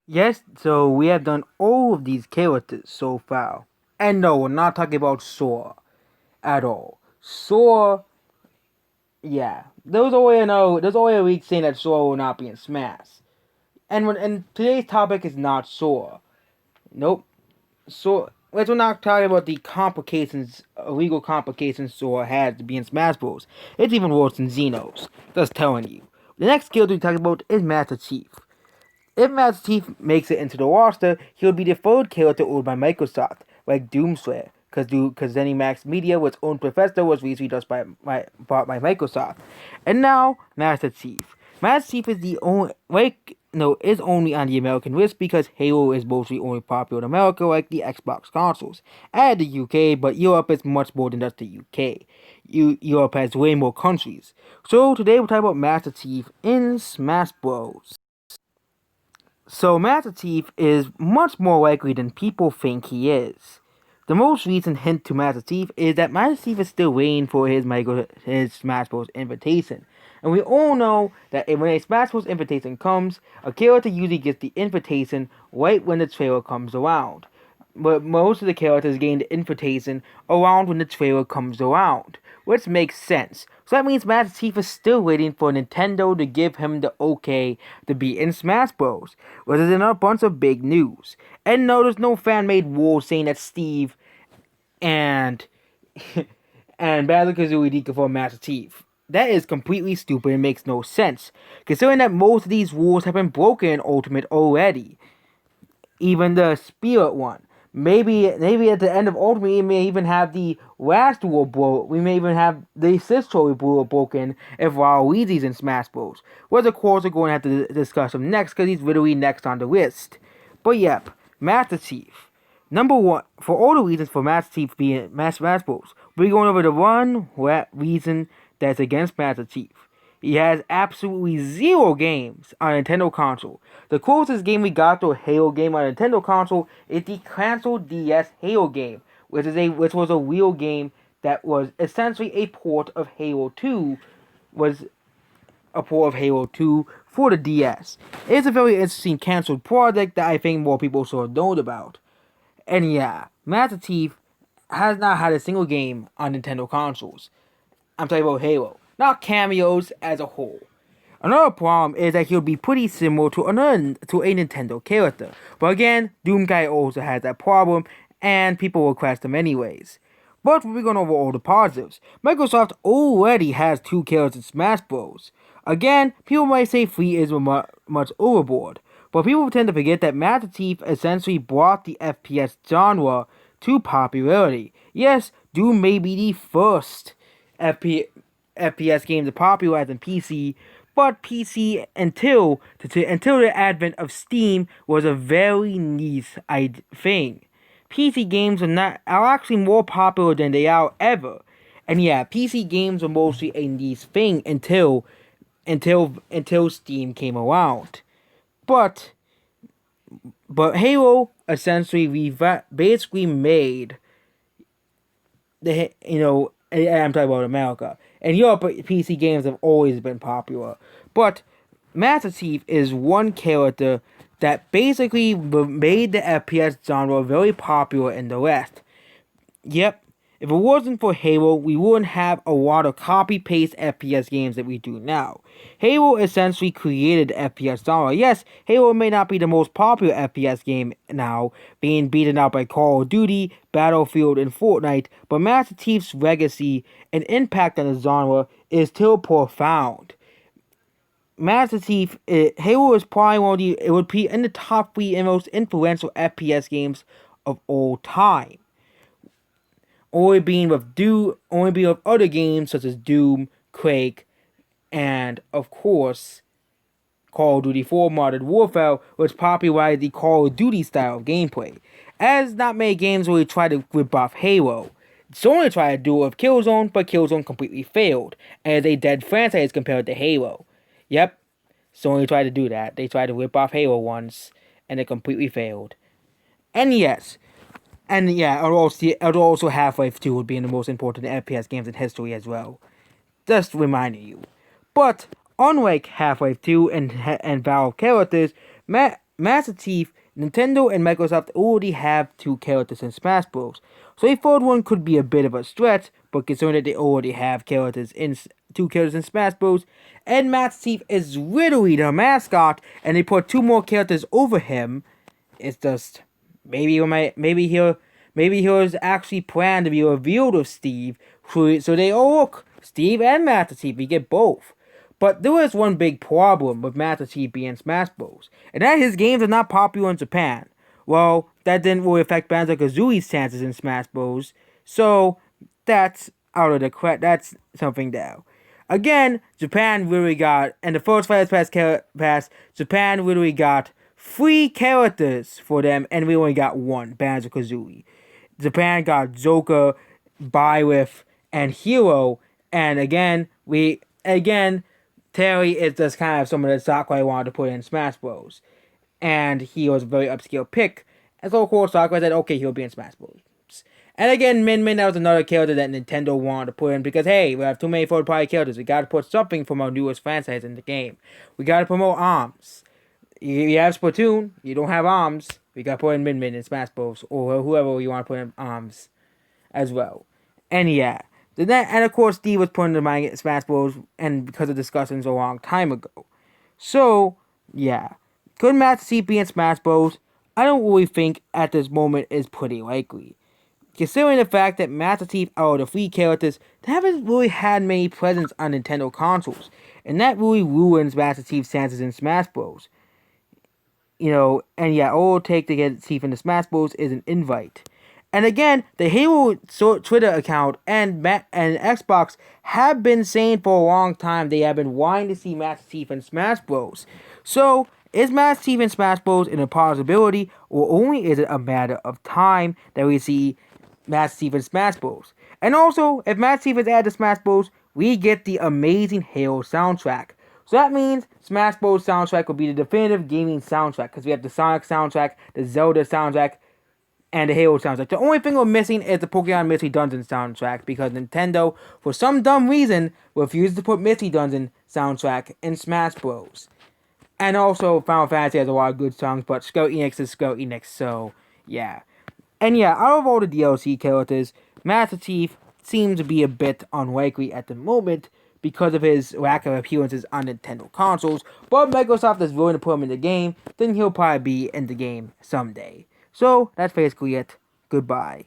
Yes, so we have done all of these characters so far. And no, we're not talking about Sora at all. Sora, yeah. There's always a week saying that Sora will not be in Smash. And today's topic is not Sora. Nope. So we're not talking about the complications, legal complications Sora has to be in Smash Bros. It's even worse than Xenos. Just telling you. The next character we're talking about is Master Chief. If Master Chief makes it into the roster, he'll be the third character owned by Microsoft, like Doomslayer, because ZeniMax Media, which owned Bethesda, was recently just bought by Microsoft. And now, Master Chief. Master Chief is the only, is only on the American list because Halo is mostly only popular in America, like the Xbox consoles, and the UK, but Europe is much more than just the UK. Europe has way more countries. So today we're talking about Master Chief in Smash Bros. So Master Chief is much more likely than people think he is. The most recent hint to Master Chief is that Master Chief is still waiting for his Smash Bros. Invitation. And we all know that when a Smash Bros. Invitation comes, a character usually gets the invitation right when the trailer comes around. But most of the characters gain the invitation around when the trailer comes around, which makes sense. So that means Master Chief is still waiting for Nintendo to give him the okay to be in Smash Bros. Which is another bunch of big news. And no, there's no fan-made war saying that Steve and and Banjo-Kazooie need for Master Chief. That is completely stupid and makes no sense, considering that most of these rules have been broken in Ultimate already. Even the Spirit one. Maybe at the end of Ultimate, we may even have the last rule broke. We may even have the Assist rule broken if Waluigi's in Smash Bros. Which of course we're going to have to discuss him next because he's literally next on the list. But yep, Master Chief. Number one, for all the reasons for Master Chief being Smash Bros. We're going over the one reason that's against Master Chief. He has absolutely zero games on a Nintendo console. The closest game we got to a Halo game on a Nintendo console is the canceled DS Halo game, which was a real game that was essentially a port of Halo 2, was a port of Halo 2 for the DS. It's a very interesting canceled project that I think more people should have known about. And yeah, Master Chief has not had a single game on Nintendo consoles. I'm talking about Halo, not cameos as a whole. Another problem is that he'll be pretty similar to a Nintendo character. But again, Doomguy also has that problem, and people request him anyways. But we're going over all the positives. Microsoft already has two characters in Smash Bros. Again, people might say 3 is much overboard, but people tend to forget that Master Chief essentially brought the FPS genre to popularity. Yes, Doom may be the first FPS game to popularize in PC, but PC until the advent of Steam was a very niche thing. PC games are actually more popular than they are ever. And yeah, PC games were mostly a niche thing until Steam came around. But Halo essentially basically made I'm talking about America. And Europe, PC games have always been popular. But Master Chief is one character that basically made the FPS genre very popular in the West. Yep, if it wasn't for Halo, we wouldn't have a lot of copy-paste FPS games that we do now. Halo essentially created the FPS genre. Yes, Halo may not be the most popular FPS game now, being beaten out by Call of Duty, Battlefield, and Fortnite, but Master Chief's legacy and impact on the genre is still profound. Master Chief, Halo is probably it would be in the top 3 and most influential FPS games of all time. Only being with other games such as Doom, Quake, and of course Call of Duty 4 Modern Warfare, which popularized the Call of Duty style of gameplay. As not many games really try to rip off Halo. Sony tried to do it with Killzone, but Killzone completely failed, as a dead franchise compared to Halo. Yep, Sony tried to do that. They tried to rip off Halo once, and it completely failed. And yes, and yeah, also Half-Life 2 would be in the most important FPS games in history as well. Just reminding you. But unlike Half-Life 2 and Valve characters, Master Chief, Nintendo and Microsoft already have two characters in Smash Bros. So a third one could be a bit of a stretch, but considering that they already have two characters in Smash Bros. And Master Chief is literally the mascot, and they put two more characters over him, it's just maybe he was actually planned to be revealed with Steve. So they look, Steve and Master Chief, we get both. But there is one big problem with Master Chief being Smash Bros. And that his games are not popular in Japan. Well, that didn't really affect Banjo-Kazooie's chances in Smash Bros. So that's out of the that's something there. Again, Japan really got, and the first Fighters Pass, Japan really got 3 characters for them, and we only got one, Banjo-Kazooie. Japan got Joker, Byleth, and Hero, and again, Terry is just kind of some of the Sakurai wanted to put in Smash Bros. And he was a very upscale pick. And so, of course, Sakurai said, okay, he'll be in Smash Bros. And again, Min Min, that was another character that Nintendo wanted to put in because, hey, we have too many third-party characters. We gotta put something from our newest franchise in the game. We gotta promote ARMS. You have Splatoon, you don't have ARMS. We gotta put in Min Min in Smash Bros. Or whoever you want to put in ARMS as well. And yeah. And of course, Steve was put into Smash Bros. And because of discussions a long time ago. So, yeah. Could Master Chief be in Smash Bros? I don't really think at this moment is pretty likely. Considering the fact that Master Chief out of the 3 characters haven't really had many presence on Nintendo consoles, and that really ruins Master Chief's chances in Smash Bros. And yeah, all it'll take to get Chief into Smash Bros. Is an invite. And again, the Halo Twitter account and Xbox have been saying for a long time they have been wanting to see Master Chief in Smash Bros. So, is Master Chief in Smash Bros. In a possibility, or only is it a matter of time that we see Master Chief in Smash Bros? And also, if Master Chief is added to Smash Bros, we get the amazing Halo soundtrack. So that means Smash Bros. Soundtrack will be the definitive gaming soundtrack, because we have the Sonic soundtrack, the Zelda soundtrack, and the Halo soundtrack. The only thing we're missing is the Pokemon Mystery Dungeon soundtrack, because Nintendo, for some dumb reason, refuses to put Mystery Dungeon soundtrack in Smash Bros. And also, Final Fantasy has a lot of good songs, but Square Enix is Square Enix, so yeah. And yeah, out of all the DLC characters, Master Chief seems to be a bit unlikely at the moment because of his lack of appearances on Nintendo consoles, but Microsoft is willing to put him in the game, then he'll probably be in the game someday. So, that's basically it. Goodbye.